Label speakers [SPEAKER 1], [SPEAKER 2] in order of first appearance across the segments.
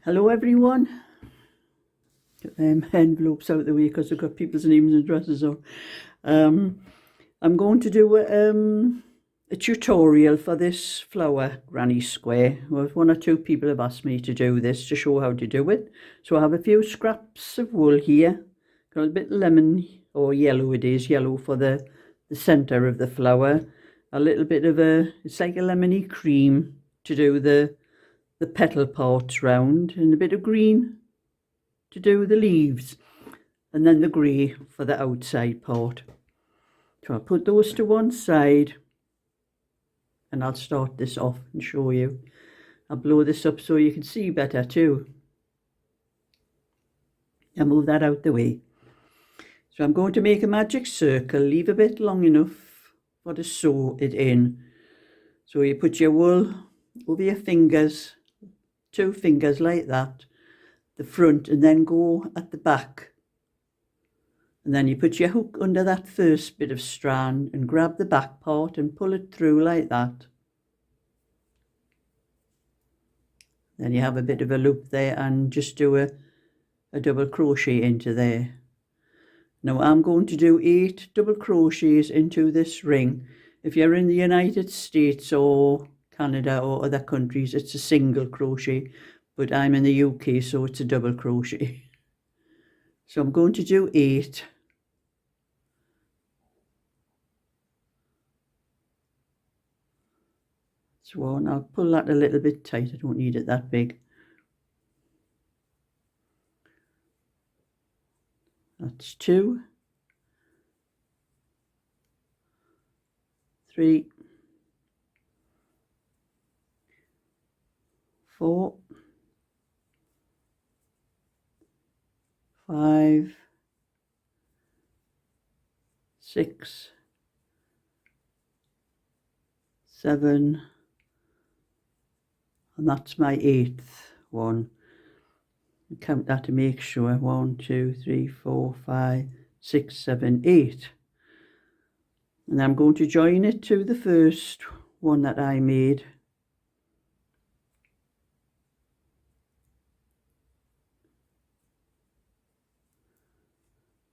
[SPEAKER 1] Hello everyone. Get them envelopes out of the way because I've got people's names and addresses on. I'm going to do a tutorial for this flower granny square. Well, one or two people have asked me to do this to show how to do it. So I have a few scraps of wool here. Got a bit lemon or yellow, it is yellow for the centre of the flower. A little bit of it's like a lemony cream to do the petal parts round, and a bit of green to do the leaves, and then the grey for the outside part. So I'll put those to one side and I'll start this off and show you. I'll blow this up so you can see better too. I'll move that out the way. So I'm going to make a magic circle, leave a bit long enough for to sew it in. So you put your wool over your fingers, 2 fingers like that, the front, and then go at the back. And then you put your hook under that first bit of strand and grab the back part and pull it through like that. Then you have a bit of a loop there and just do a double crochet into there. Now I'm going to do 8 double crochets into this ring. If you're in the United States or Canada or other countries, it's a single crochet, but I'm in the UK, so it's a double crochet. So I'm going to do 8. That's 1. I'll pull that a little bit tight, I don't need it that big. That's 2, 3, 4, 5, 6, 7, and that's my 8th one. Count that to make sure. 1, 2, 3, 4, 5, 6, 7, 8. And I'm going to join it to the first one that I made.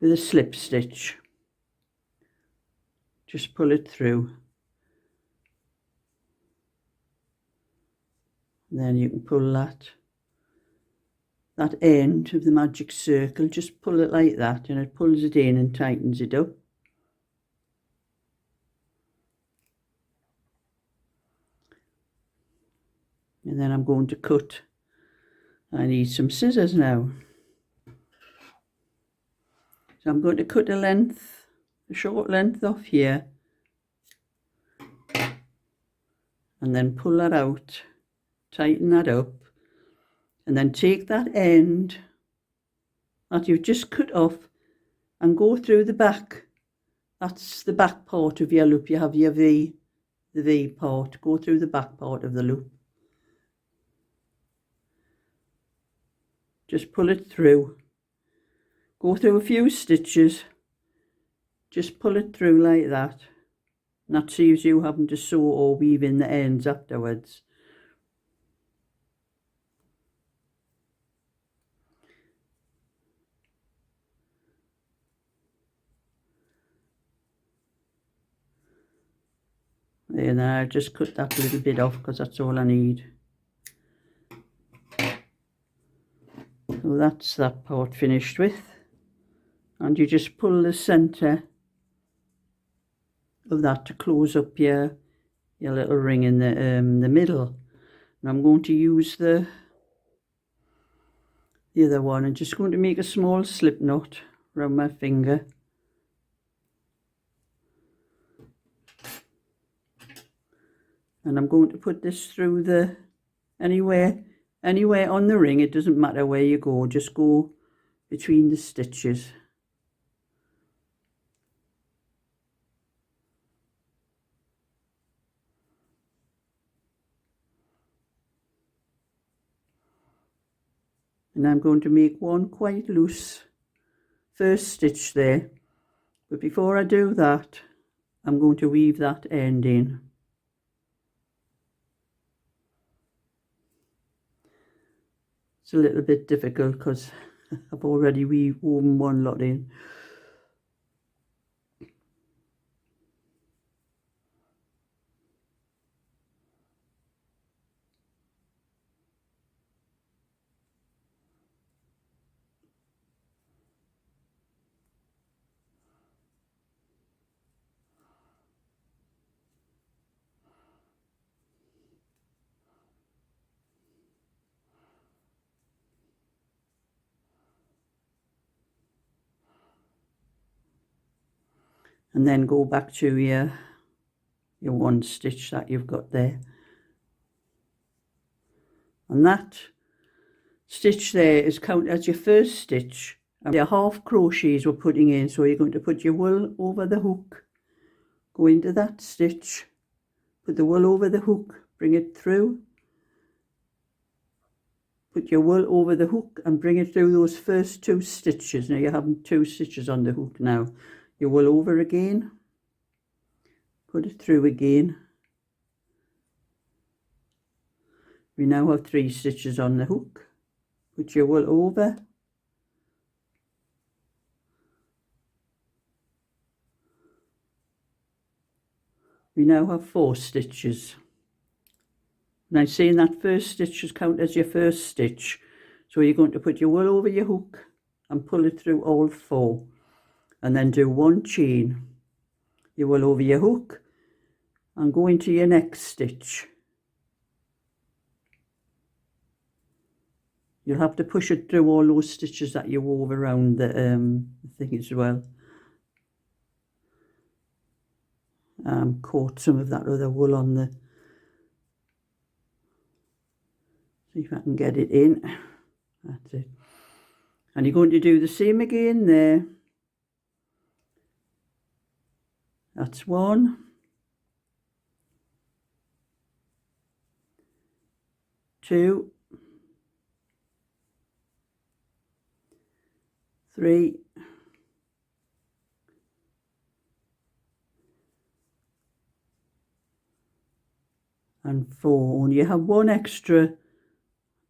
[SPEAKER 1] With a slip stitch. Just pull it through. And then you can pull that end of the magic circle, just pull it like that, and it pulls it in and tightens it up. And then I'm going to cut. I need some scissors now. So I'm going to cut a short length off here, and then pull that out, tighten that up, and then take that end that you've just cut off and go through the back. That's the back part of your loop. You have your V, the V part. Go through the back part of the loop. Just pull it through. Go through a few stitches. Just pull it through like that. And that saves you having to sew or weave in the ends afterwards. There, now I'll just cut that little bit off because that's all I need. So that's that part finished with. And you just pull the centre of that to close up your little ring in the middle. And I'm going to use the other one and just going to make a small slip knot around my finger. And I'm going to put this through anywhere on the ring. It doesn't matter where you go, just go between the stitches. And I'm going to make one quite loose first stitch there. But before I do that, I'm going to weave that end in. It's a little bit difficult because I've already woven one lot in. And then go back to your one stitch that you've got there. And that stitch there is counted as your first stitch. And your half crochets we're putting in, so you're going to put your wool over the hook, go into that stitch, put the wool over the hook, bring it through, put your wool over the hook and bring it through those first 2 stitches. Now you're having 2 stitches on the hook now. Your wool over again, put it through again. We now have 3 stitches on the hook. Put your wool over. We now have 4 stitches. Now saying that first stitch is counted as your first stitch. So you're going to put your wool over your hook and pull it through all 4. And then do 1 chain. Your wool over your hook and go into your next stitch. You'll have to push it through all those stitches that you wove around the thing as well. Caught some of that other wool on the... See if I can get it in. That's it. And you're going to do the same again there. That's 1. 2. 3. 4. Only you have 1 extra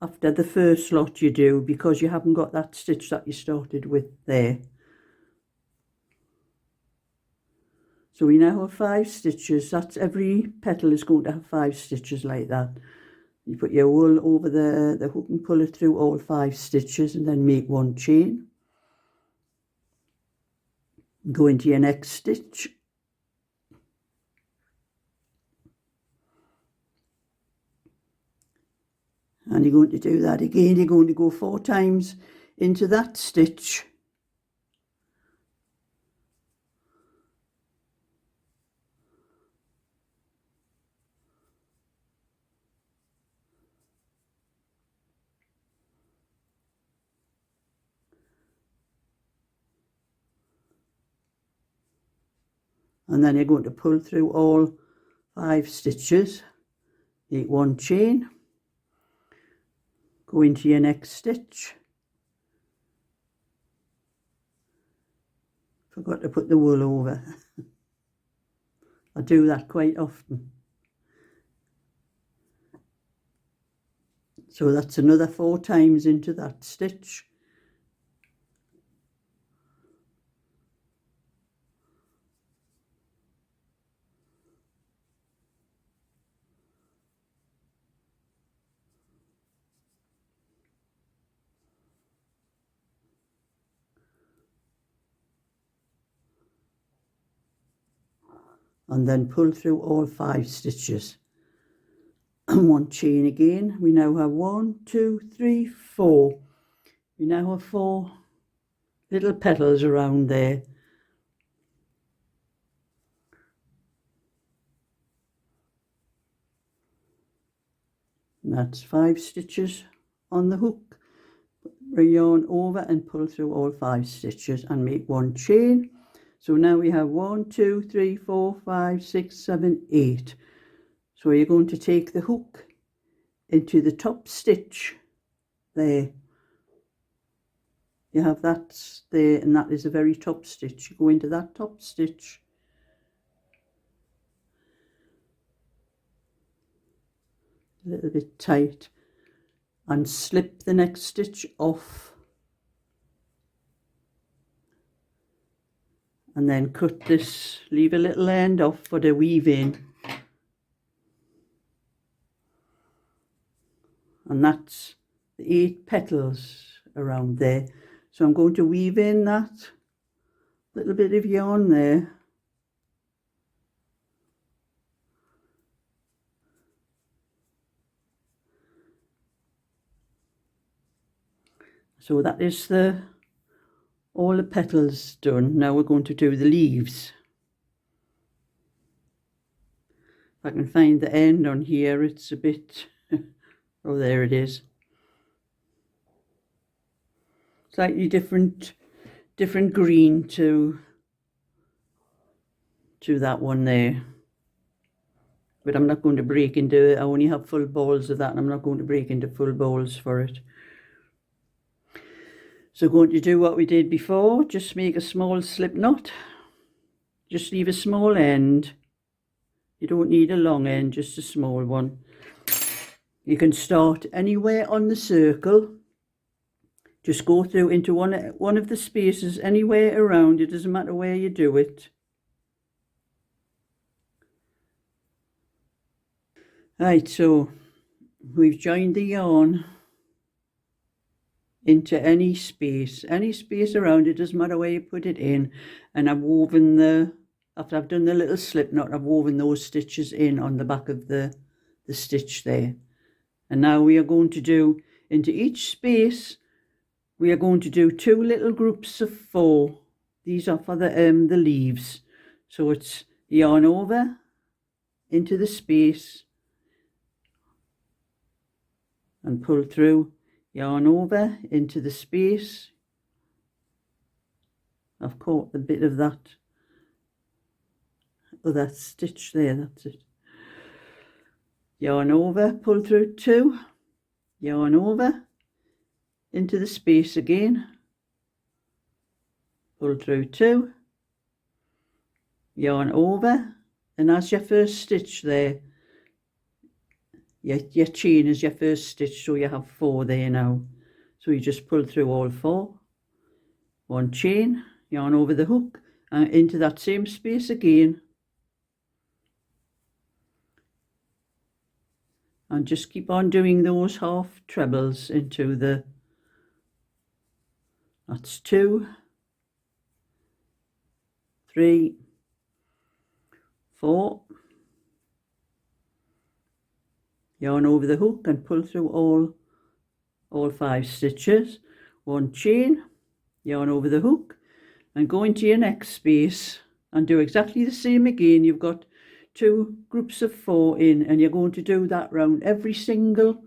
[SPEAKER 1] after the first lot you do because you haven't got that stitch that you started with there. So we now have 5 stitches. That's every petal is going to have 5 stitches like that. You put your wool over the hook and pull it through all 5 stitches and then make 1 chain. Go into your next stitch. And you're going to do that again. You're going to go 4 times into that stitch. And then you're going to pull through all 5 stitches, make 1 chain, go into your next stitch. Forgot to put the wool over. I do that quite often. So that's another 4 times into that stitch. And then pull through all 5 stitches and 1 chain again. We now have 1, 2, 3, 4. We now have 4 little petals around there. And that's 5 stitches on the hook. Put yarn over and pull through all 5 stitches and make 1 chain. So now we have 1, 2, 3, 4, 5, 6, 7, 8. So you're going to take the hook into the top stitch there. You have that there, and that is the very top stitch. You go into that top stitch. A little bit tight. and slip the next stitch off, and then cut this, leave a little end off for the weave in, and that's the 8 petals around there. So I'm going to weave in that little bit of yarn there, so that is all the petals done. Now we're going to do the leaves. If I can find the end on here, it's a bit oh, there it is. Slightly different green to that one there, but I'm not going to break into it. I only have full balls of that, and I'm not going to break into full balls for it. So going to do what we did before, just make a small slip knot, just leave a small end. You don't need a long end, just a small one. You can start anywhere on the circle. Just go through into one of the spaces anywhere around. It doesn't matter where you do it. Right, so we've joined the yarn into any space around. It doesn't matter where you put it in, and I've woven after I've done the little slip knot, I've woven those stitches in on the back of the stitch there. And now we are going to do, into each space, we are going to do 2 little groups of 4. These are for the leaves. So it's yarn over into the space and pull through, yarn over into the space. I've caught the bit of that stitch there, that's it. Yarn over, pull through 2, yarn over into the space again, pull through 2, yarn over, and that's your first stitch there. Your chain is your first stitch, so you have 4 there now. So you just pull through all 4, 1 chain, yarn over the hook, and into that same space again, and just keep on doing those half trebles into that's 2, 3, 4, yarn over the hook and pull through all 5 stitches, 1 chain, yarn over the hook, and go into your next space and do exactly the same again. You've got 2 groups of 4 in, and you're going to do that round every single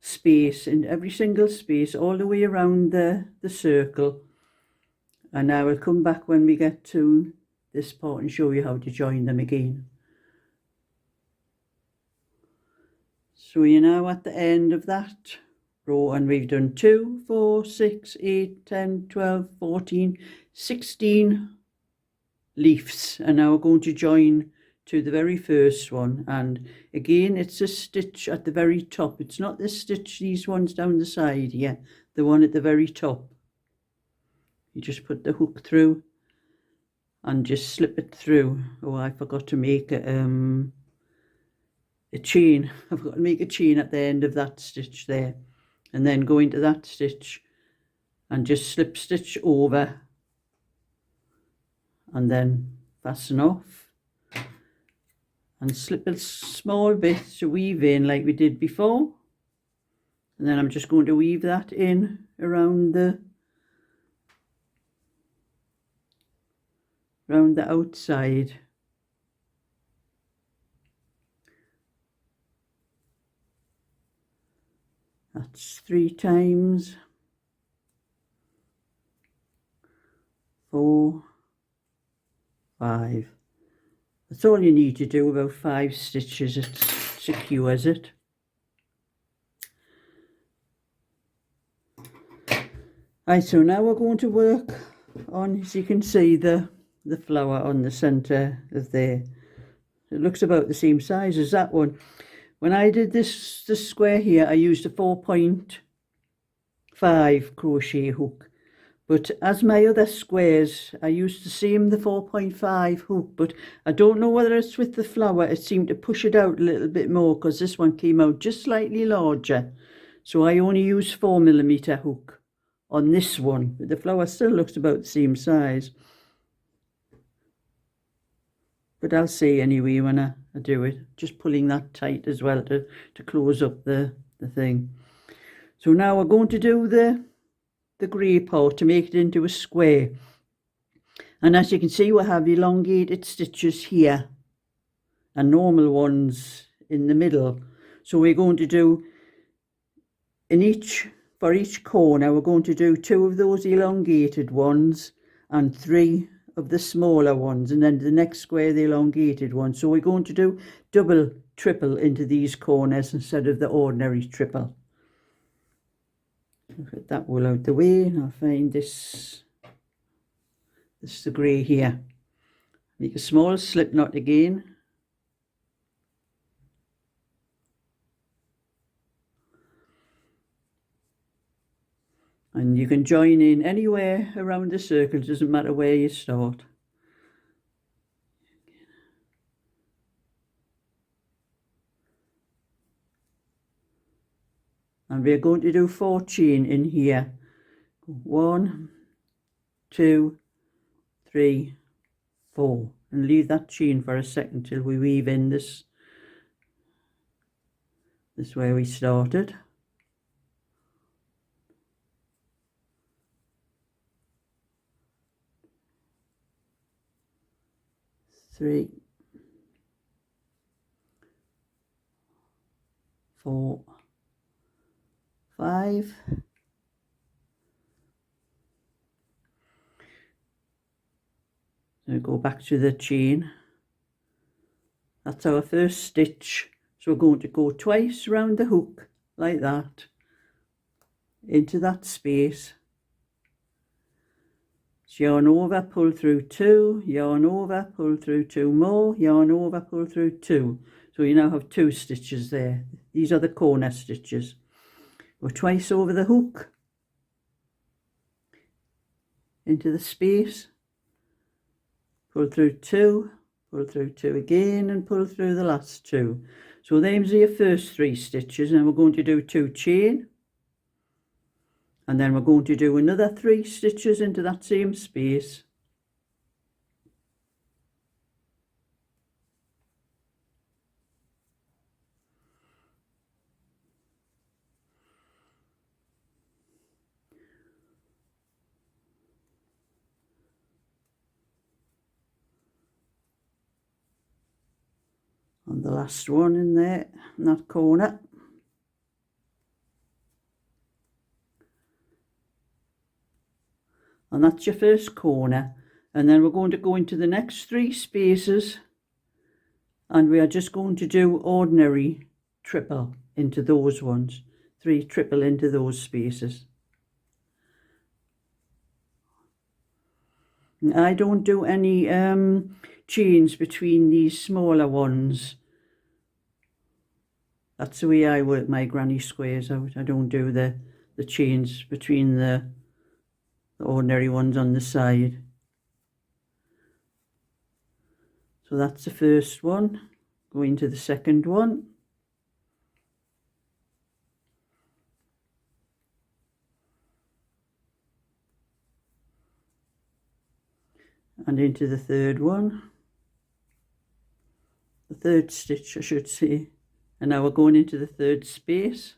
[SPEAKER 1] space, all the way around the circle. And now we'll come back when we get to this part and show you how to join them again. So you're now at the end of that row, and we've done 2, 4, 6, 8, 10, 12, 14, 16 leaves, and now we're going to join to the very first one. And again, it's a stitch at the very top. It's not this stitch, these ones down the side here, the one at the very top. You just put the hook through and just slip it through. Oh, I forgot to make a chain. I've got to make a chain at the end of that stitch there, and then go into that stitch and just slip stitch over and then fasten off and slip a small bit to weave in like we did before, and then I'm just going to weave that in around the outside. That's 3 times, 4, 5. That's all you need to do, about 5 stitches, it secures it. Right, so now we're going to work on, as you can see, the flower on the centre of there. It looks about the same size as that one, When I did this square here, I used a 4.5 crochet hook. But as my other squares, I used the same, the 4.5 hook, but I don't know whether it's with the flower, it seemed to push it out a little bit more because this one came out just slightly larger. So I only used 4mm hook on this one, but the flower still looks about the same size. But I'll see anyway when I do it, just pulling that tight as well to close up the thing. So now we're going to do the grey part to make it into a square. And as you can see, we have elongated stitches here and normal ones in the middle. So we're going to do for each corner, we're going to do 2 of those elongated ones and 3 of the smaller ones, and then the next square the elongated one. So we're going to do double, triple into these corners instead of the ordinary triple. Get that wool out the way, and I'll find this is the grey here. Make a small slip knot again. And you can join in anywhere around the circle, doesn't matter where you start. And we're going to do 4 chain in here. 1, 2, 3, 4. And leave that chain for a second till we weave in this where we started. 3, 4, 5. So go back to the chain. That's our first stitch. So we're going to go twice round the hook like that into that space. Yarn over, pull through 2, yarn over, pull through 2 more, yarn over, pull through 2. So you now have 2 stitches there. These are the corner stitches. Go twice over the hook into the space, pull through 2, pull through 2 again, and pull through the last 2. So those are your first 3 stitches, and we're going to do 2 chain. And then we're going to do another 3 stitches into that same space. And the last one in there, in that corner. And that's your first corner, and then we're going to go into the next 3 spaces, and we are just going to do ordinary triple into those ones, 3 triple into those spaces. And I don't do any chains between these smaller ones. That's the way I work my granny squares out. I don't do the chains between the ordinary ones on the side. So that's the first one. Go into the second one. And into the third one. The third stitch, I should say. And now we're going into the third space.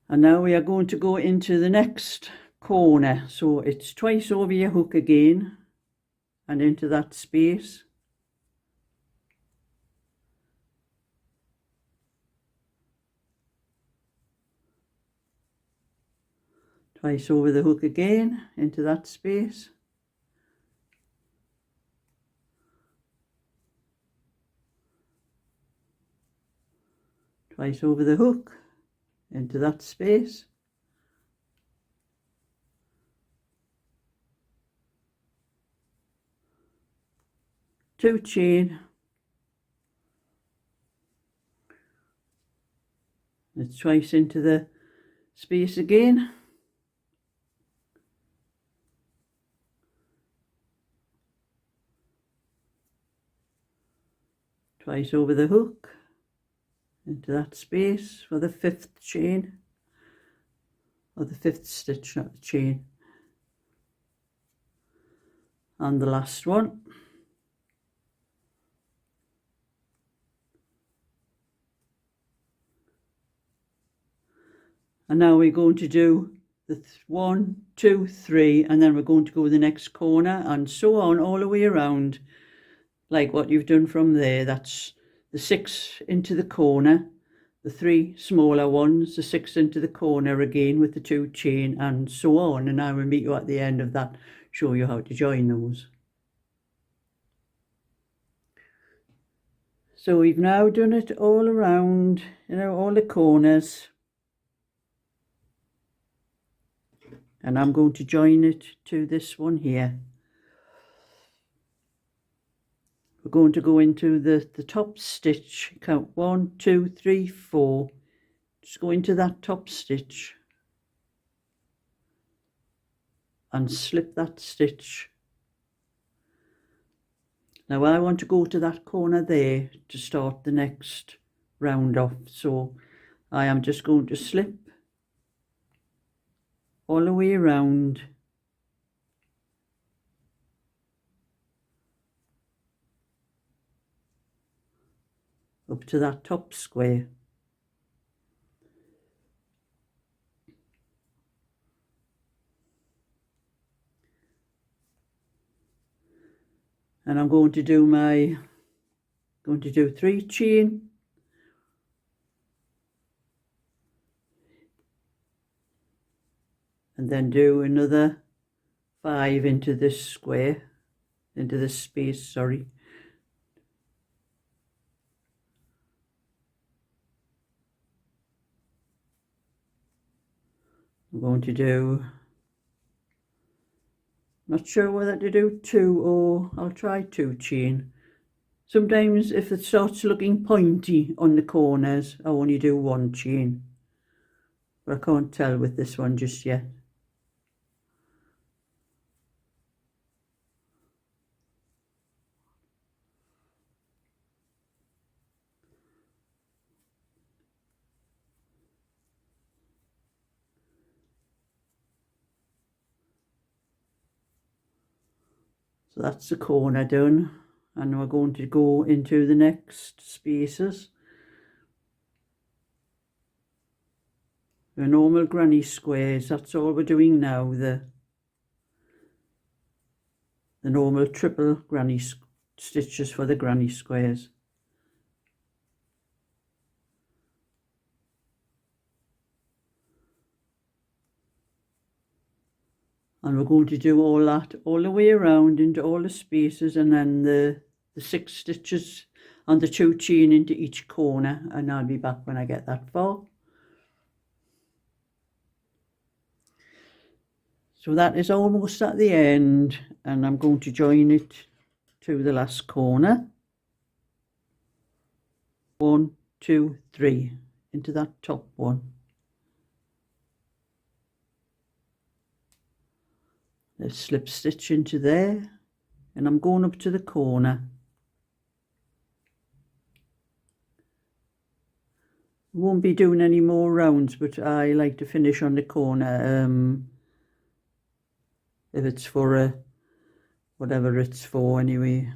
[SPEAKER 1] And now we are going to go into the next corner. So it's twice over your hook again and into that space. Twice over the hook again into that space. twice over the hook into that space, two chain, and twice into the space again, twice over the hook into that space for the fifth chain, or the fifth stitch, not the chain, and the last one. And now we're going to do the 1, 2, 3, and then we're going to go the next corner and so on all the way around, like what you've done from there. That's the 6 into the corner, the 3 smaller ones, the 6 into the corner again with the 2 chain, and so on. And I will meet you at the end of that, show you how to join those. So we've now done it all around, you know, all the corners. And I'm going to join it to this one here. We're going to go into the top stitch, count 1, 2, 3, 4. Just go into that top stitch and slip that stitch. Now I want to go to that corner there to start the next round off. So I am just going to slip all the way around up to that top square. And I'm going to do 3 chain, and then do another 5 into this square, into this space, sorry. I'm going to do, not sure whether to do 2 or I'll try 2 chain. Sometimes if it starts looking pointy on the corners, I only do 1 chain. But I can't tell with this one just yet. So that's the corner done, and we're going to go into the next spaces. The normal granny squares, that's all we're doing now, the normal triple granny stitches for the granny squares. And we're going to do all that all the way around into all the spaces, and then the 6 stitches and the 2 chain into each corner, and I'll be back when I get that far. So that is almost at the end, and I'm going to join it to the last corner. 1, 2, 3 into that top one. Let's slip stitch into there, and I'm going up to the corner. Won't be doing any more rounds, but I like to finish on the corner. If it's for whatever it's for anyway.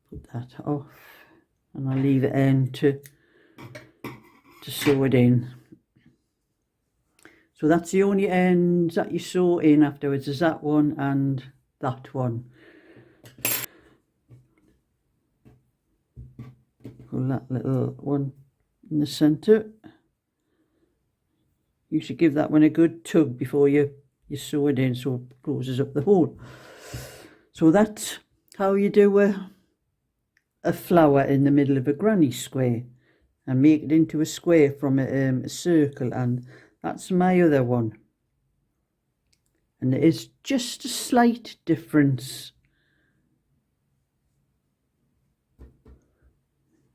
[SPEAKER 1] Put that off, and I'll leave it in to sew it in. So that's the only ends that you sew in afterwards, is that one and that one. Pull that little one in the centre. You should give that one a good tug before you you sew it in so it closes up the hole. So that's how you do a flower in the middle of a granny square and make it into a square from a circle. And that's my other one. And there is just a slight difference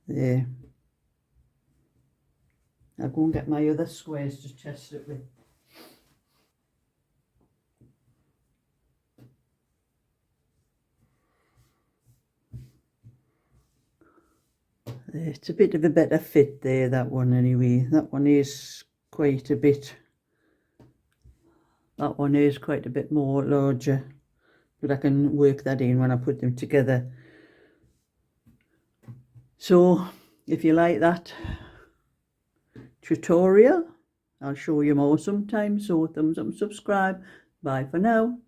[SPEAKER 1] there. I'll go and get my other squares to test it with. It's a bit of a better fit there, that one anyway. That one is quite a bit, that one is quite a bit more larger. But I can work that in when I put them together. So if you like that tutorial, I'll show you more sometime. So thumbs up and subscribe. Bye for now.